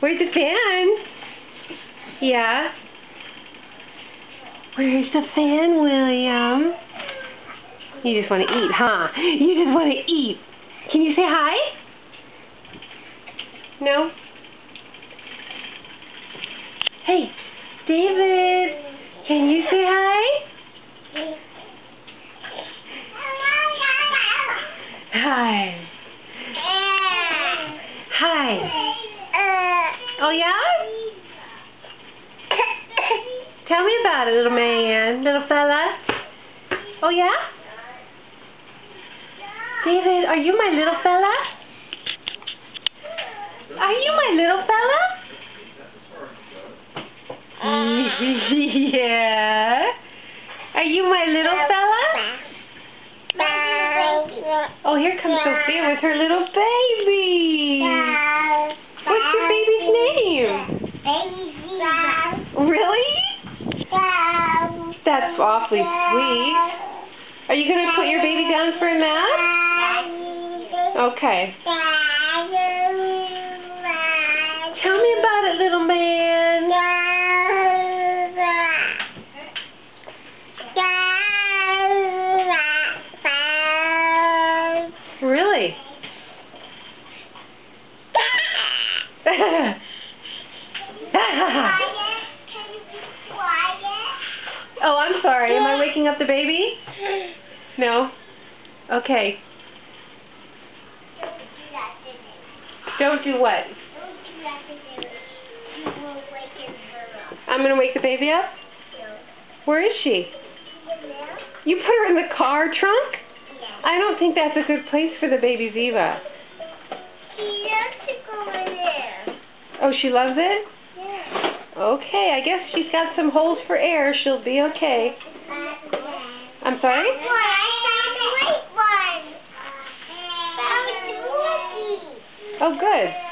Where's the fan? Yeah. Where's the fan, William? You just want to eat, huh? You just want to eat. Can you say hi? No? Hey, David, can you say hi? Hi. Hi. Oh, yeah? Tell me about it, little man, little fella. Oh, yeah? David, are you my little fella? Are you my little fella? Yeah. Are you my little fella? Oh, here comes Sophia with her little baby. What's your baby's name? Really? That's awfully sweet. Are you going to put your baby down for a nap? Okay. Tell me about it, little man. Really? Oh, I'm sorry. Am I waking up the baby? No? Okay. Don't do what? I'm going to wake the baby up? Where is she? You put her in the car trunk? I don't think that's a good place for the baby Ziva. She loves to go in there. Oh, she loves it? Yeah. Okay, I guess she's got some holes for air. She'll be okay. I'm sorry? I found a white one. That was the movie. Oh, good.